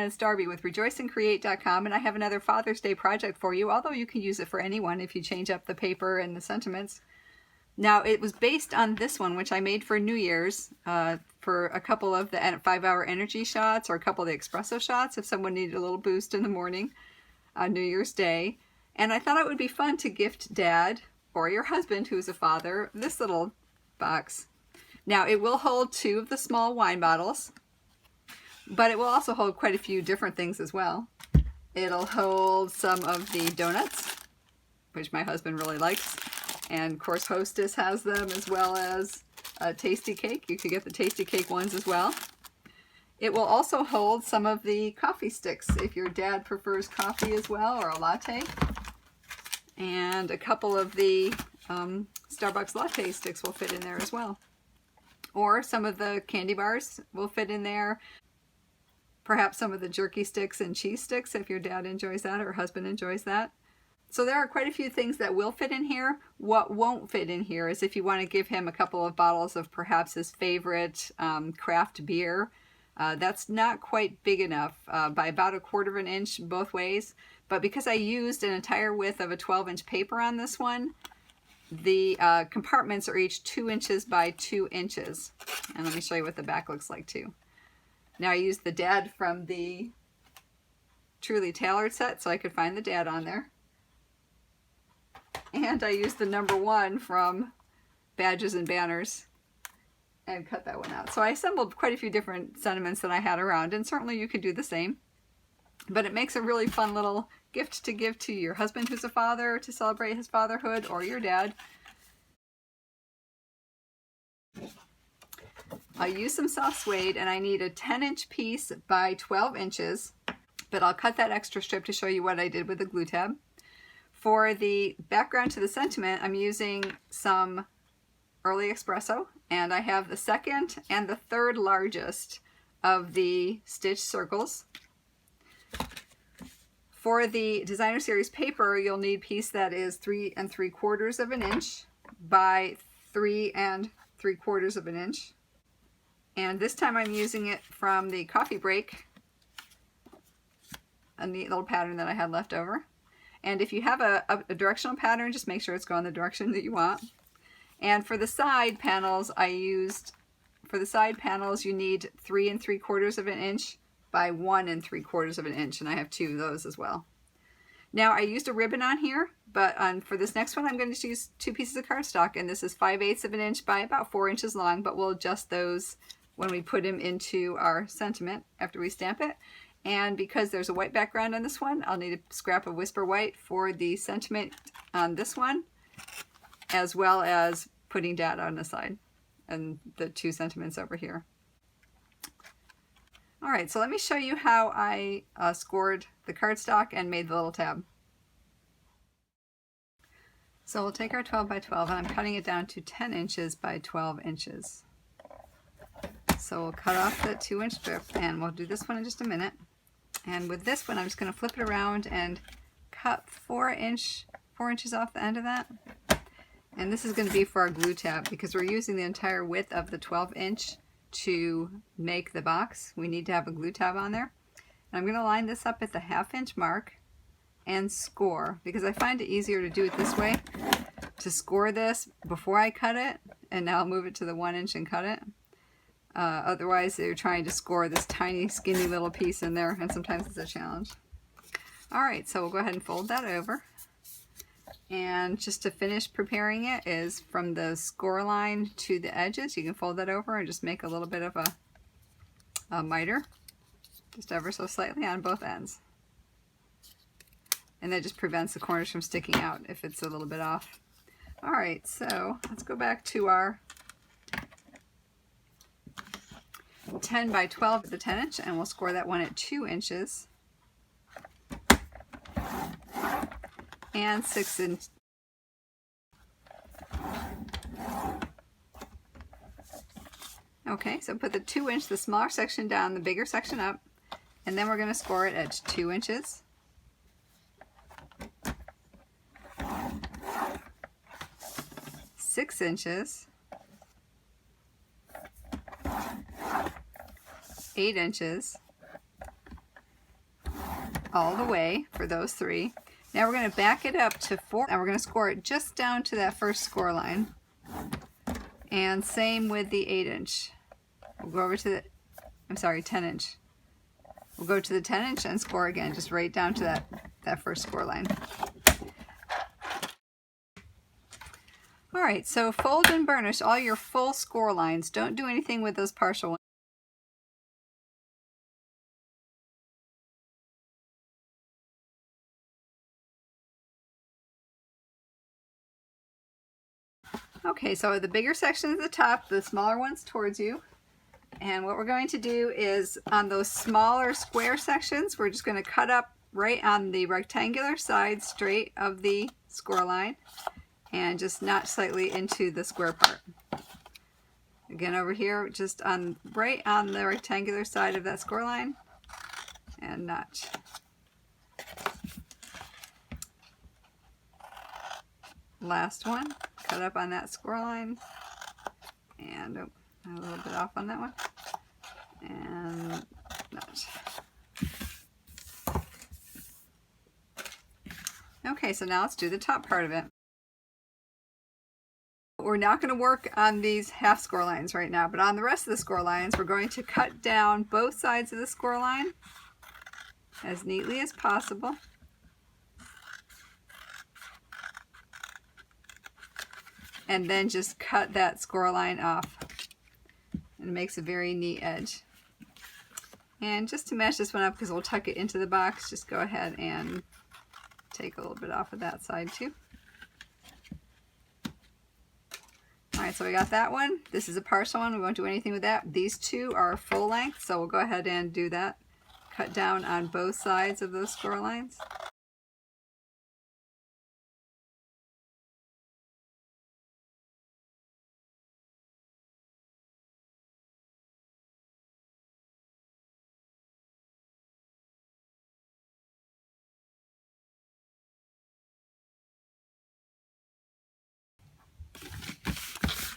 it's Darby with rejoiceandcreate.com, and I have another Father's Day project for you, although you can use it for anyone if you change up the paper and the sentiments. Now, it was based on this one, which I made for New Year's, for a couple of the 5-hour energy shots or a couple of the espresso shots if someone needed a little boost in the morning on New Year's Day. And I thought it would be fun to gift Dad or your husband, who's a father, this little box. Now, it will hold 2 of the small wine bottles, but it will also hold quite a few different things as well. It'll hold some of the donuts, which my husband really likes, and of course Hostess has them, as well as a Tasty Cake. You could get the Tasty Cake ones as well. It will also hold some of the coffee sticks if your dad prefers coffee as well, or a latte. And a couple of the Starbucks latte sticks will fit in there as well. Or some of the candy bars will fit in there. Perhaps some of the jerky sticks and cheese sticks if your dad enjoys that or husband enjoys that. So there are quite a few things that will fit in here. What won't fit in here is if you want to give him a couple of bottles of perhaps his favorite craft beer. That's not quite big enough, by about 1/4 inch both ways. But because I used an entire width of a 12-inch paper on this one, the compartments are each 2 inches by 2 inches. And let me show you what the back looks like too. Now I used the dad from the Truly Tailored set so I could find the dad on there. And I used the number 1 from Badges and Banners and cut that one out. So I assembled quite a few different sentiments that I had around, and certainly you could do the same. But it makes a really fun little gift to give to your husband who's a father to celebrate his fatherhood, or your dad. I use some soft suede, and I need a 10-inch piece by 12 inches, but I'll cut that extra strip to show you what I did with the glue tab. For the background to the sentiment, I'm using some early espresso, and I have the 2nd and the 3rd largest of the stitch circles. For the Designer Series paper, you'll need a piece that is 3 3/4 inch by 3 3/4 inch. And this time I'm using it from the coffee break, a neat little pattern that I had left over. And if you have a directional pattern, just make sure it's going the direction that you want. And for the side panels, you need 3 3/4 inch by 1 3/4 inch, and I have 2 of those as well. Now I used a ribbon on here, but for this next one I'm going to use 2 pieces of cardstock, and this is 5/8 inch by about 4 inches long, but we'll adjust those when we put them into our sentiment after we stamp it. And because there's a white background on this one, I'll need a scrap of Whisper White for the sentiment on this one, as well as putting Dad on the side and the 2 sentiments over here. All right, so let me show you how I scored the cardstock and made the little tab. So we'll take our 12 by 12, and I'm cutting it down to 10 inches by 12 inches. So we'll cut off the 2-inch strip, and we'll do this one in just a minute. And with this one, I'm just going to flip it around and cut 4 inches off the end of that. And this is going to be for our glue tab, because we're using the entire width of the 12-inch to make the box. We need to have a glue tab on there. And I'm going to line this up at the 1/2-inch mark and score, because I find it easier to do it this way, to score this before I cut it, and now I'll move it to the 1 inch and cut it. Otherwise you're trying to score this tiny skinny little piece in there, and sometimes it's a challenge. Alright, so we'll go ahead and fold that over. And just to finish preparing it is from the score line to the edges, you can fold that over and just make a little bit of a miter, just ever so slightly on both ends. And that just prevents the corners from sticking out if it's a little bit off. Alright, so let's go back to our 10 by 12 at the 10-inch, and we'll score that one at 2 inches and 6 inches. Okay, so put the 2-inch, the smaller section down, the bigger section up, and then we're going to score it at 2 inches. 6 inches, 8 inches, all the way for those 3. Now we're going to back it up to 4, and we're going to score it just down to that first score line. And same with the 8-inch. We'll go over to the, 10-inch. We'll go to the 10-inch and score again, just right down to that first score line. All right, so fold and burnish all your full score lines. Don't do anything with those partial ones. Okay, so the bigger section is at the top, the smaller one's towards you. And what we're going to do is on those smaller square sections, we're just going to cut up right on the rectangular side straight of the score line and just notch slightly into the square part. Again, over here, just right on the rectangular side of that score line and notch. Last one, cut up on that score line, and a little bit off on that one, and notch. Okay, so now let's do the top part of it. We're not going to work on these half score lines right now, but on the rest of the score lines, we're going to cut down both sides of the score line as neatly as possible. And then just cut that score line off. And it makes a very neat edge. And just to match this one up, because we'll tuck it into the box, just go ahead and take a little bit off of that side too. Alright, so we got that one. This is a partial one. We won't do anything with that. These 2 are full length, so we'll go ahead and do that. Cut down on both sides of those score lines.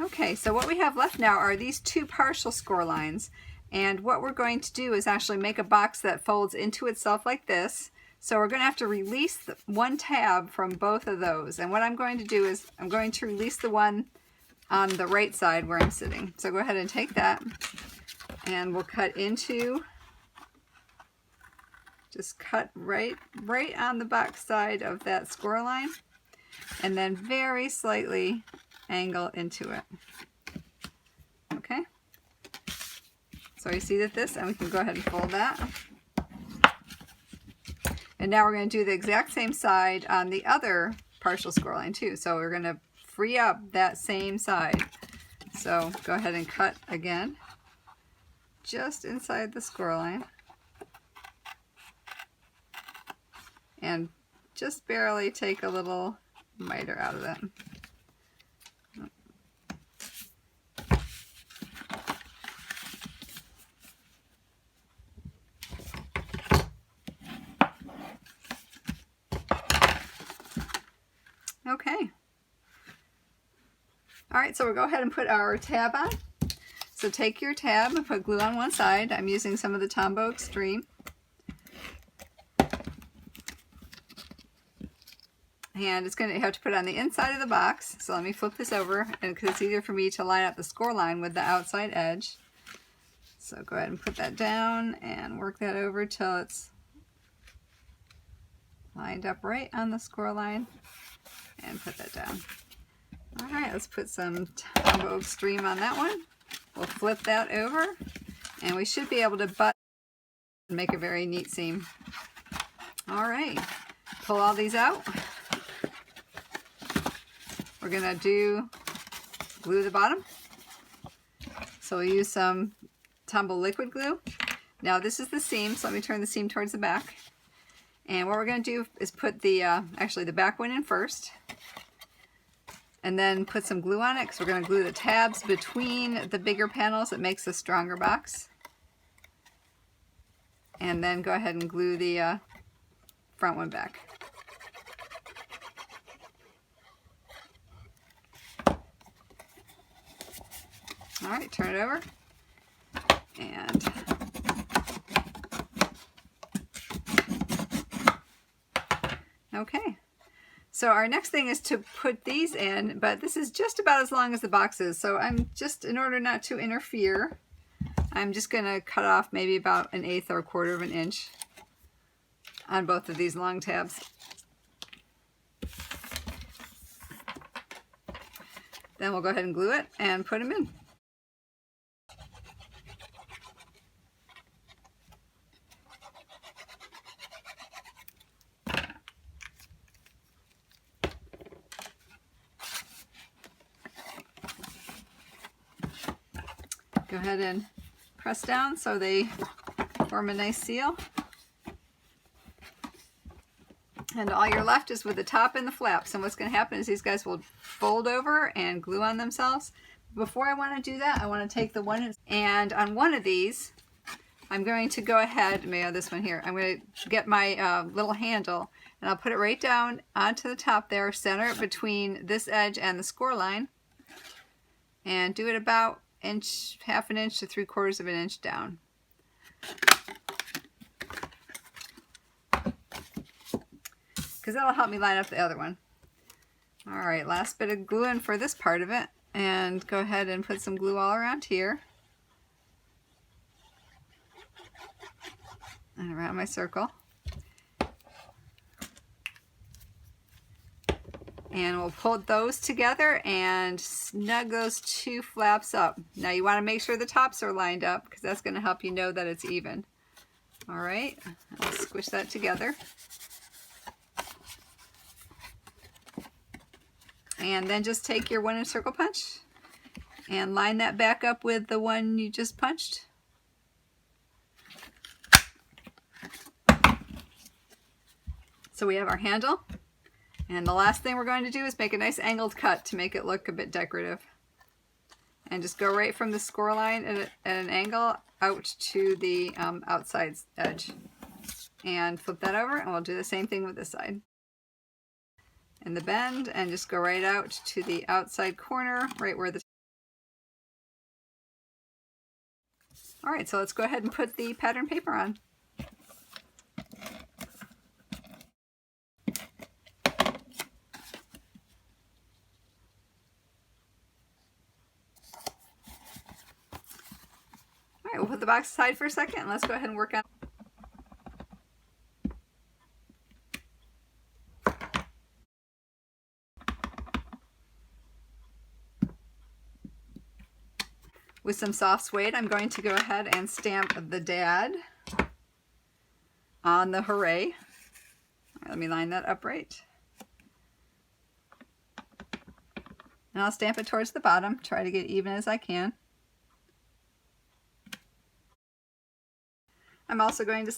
Okay, so what we have left now are these 2 partial score lines, and what we're going to do is actually make a box that folds into itself like this. So we're going to have to release one tab from both of those, and what I'm going to do is I'm going to release the one on the right side where I'm sitting. So go ahead and take that, and we'll cut into, just cut right on the back side of that score line, and then very slightly angle into it. Okay, so you see that and we can go ahead and fold that. And now we're going to do the exact same side on the other partial score line too. So we're going to free up that same side. So go ahead and cut again, just inside the score line, and just barely take a little miter out of that. Okay. Alright, so we'll go ahead and put our tab on. So take your tab and put glue on one side. I'm using some of the Tombow Extreme. And it's going to have to put it on the inside of the box. So let me flip this over, and because it's easier for me to line up the score line with the outside edge. So go ahead and put that down and work that over till it's lined up right on the score line, and put that down. Alright, let's put some Tombow Extreme on that one. We'll flip that over, and we should be able to butt and make a very neat seam. Alright, pull all these out. We're going to glue the bottom. So we'll use some Tombow liquid glue. Now this is the seam, so let me turn the seam towards the back. And what we're going to do is put the, actually the back one in first. And then put some glue on it, because we're going to glue the tabs between the bigger panels. It makes a stronger box. And then go ahead and glue the front one back. Alright, turn it over. And Okay. So our next thing is to put these in, but this is just about as long as the box is. So I'm just, in order not to interfere, I'm just going to cut off maybe about 1/8 or 1/4 of an inch on both of these long tabs. Then we'll go ahead and glue it and put them in. Go ahead and press down so they form a nice seal. And all you're left is with the top and the flaps. And what's going to happen is these guys will fold over and glue on themselves. Before I want to do that, I want to take the one, and on one of these, I'm going to go ahead, maybe on this one here, I'm going to get my little handle, and I'll put it right down onto the top there, center it between this edge and the score line, and do it about inch, 1/2 inch to 3/4 of an inch down. Because that'll help me line up the other one. All right, last bit of glue in for this part of it, and go ahead and put some glue all around here and around my circle. And we'll pull those together and snug those two flaps up. Now you want to make sure the tops are lined up because that's going to help you know that it's even. All right, I'll squish that together. And then just take your 1-inch circle punch and line that back up with the one you just punched. So we have our handle. And the last thing we're going to do is make a nice angled cut to make it look a bit decorative. And just go right from the score line at an angle out to the outside edge. And flip that over, and we'll do the same thing with this side. And the bend, and just go right out to the outside corner, right where the... All right, so let's go ahead and put the pattern paper on. All right, we'll put the box aside for a second, and let's go ahead and work on... With some soft suede, I'm going to go ahead and stamp the dad on the hooray. All right, let me line that up right. And I'll stamp it towards the bottom, try to get even as I can. I'm also going to...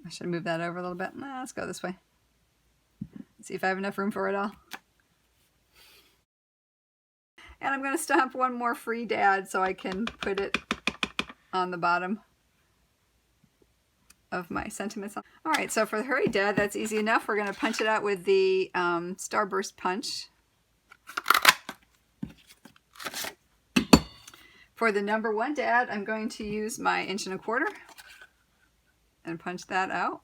I should move that over a little bit. Let's go this way. See if I have enough room for it all. And I'm going to stamp one more free dad so I can put it on the bottom of my sentiments. All right, so for the hurry dad, that's easy enough. We're going to punch it out with the starburst punch. For the number 1 dad, I'm going to use my 1 1/4 inch and punch that out.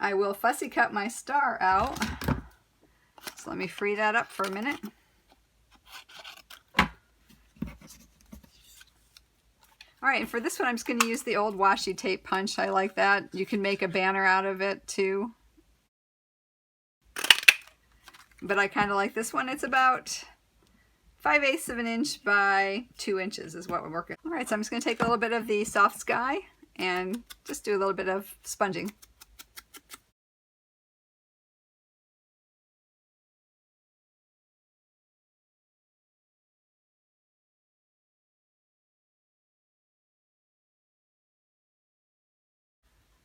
I will fussy cut my star out. So let me free that up for a minute. All right, and for this one, I'm just going to use the old washi tape punch. I like that. You can make a banner out of it too. But I kind of like this one. It's about 5/8 of an inch by 2 inches is what we're working. All right, so I'm just going to take a little bit of the soft sky and just do a little bit of sponging.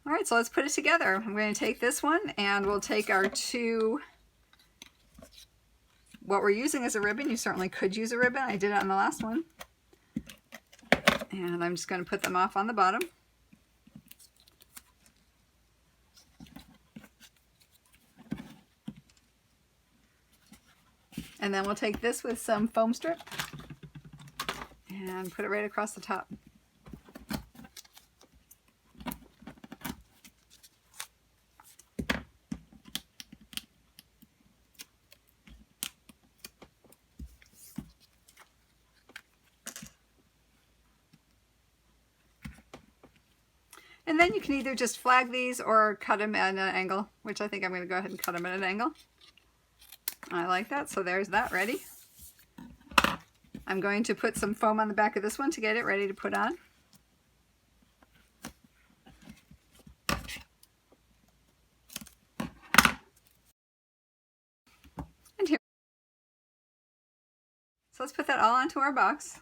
All right, so let's put it together. I'm going to take this one, and we'll take our two, what we're using is a ribbon. You certainly could use a ribbon. I did it on the last one. And I'm just going to put them off on the bottom. And then we'll take this with some foam strip and put it right across the top. And then you can either just flag these or cut them at an angle, which I think I'm going to go ahead and cut them at an angle. I like that, so there's that ready. I'm going to put some foam on the back of this one to get it ready to put on. And here. So let's put that all onto our box.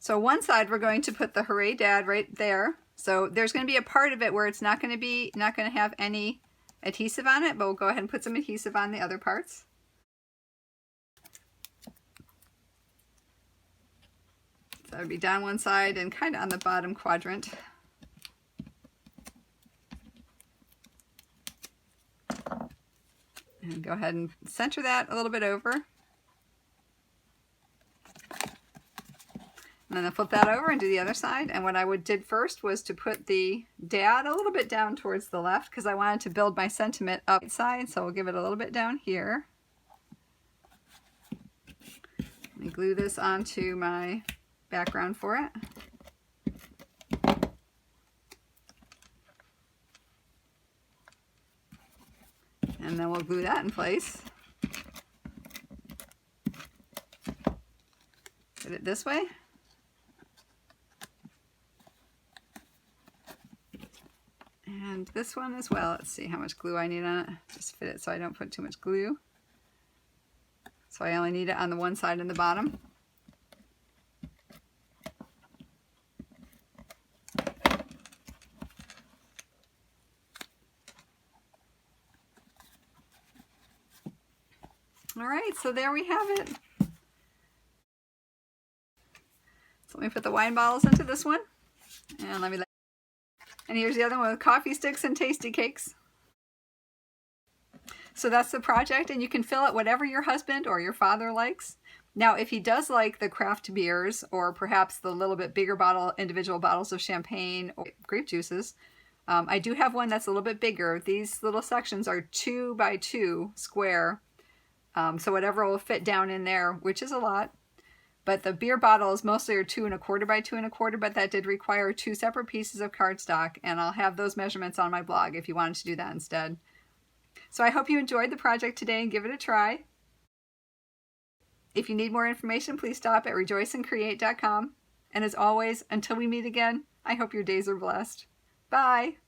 So one side we're going to put the Hooray Dad right there. So there's going to be a part of it where it's not going to have any adhesive on it, but we'll go ahead and put some adhesive on the other parts. So that would be down one side and kind of on the bottom quadrant. And go ahead and center that a little bit over. And then I'll flip that over and do the other side. And what I did first was to put the Dad a little bit down towards the left because I wanted to build my sentiment up side. So we'll give it a little bit down here. Let me glue this onto my background for it. And then we'll glue that in place. Put it this way. And this one as well. Let's see how much glue I need on it. Just fit it so I don't put too much glue. So I only need it on the one side and the bottom. All right, so there we have it. So let me put the wine bottles into this one. And here's the other one with coffee sticks and tasty cakes. So that's the project, and you can fill it whatever your husband or your father likes. Now, if he does like the craft beers or perhaps the little bit bigger individual bottles of champagne or grape juices, I do have one that's a little bit bigger. These little sections are 2 by 2 square, so whatever will fit down in there, which is a lot. But the beer bottles mostly are 2 1/4 by 2 1/4, but that did require 2 separate pieces of cardstock, and I'll have those measurements on my blog if you wanted to do that instead. So I hope you enjoyed the project today and give it a try. If you need more information, please stop at rejoiceandcreate.com. And as always, until we meet again, I hope your days are blessed. Bye!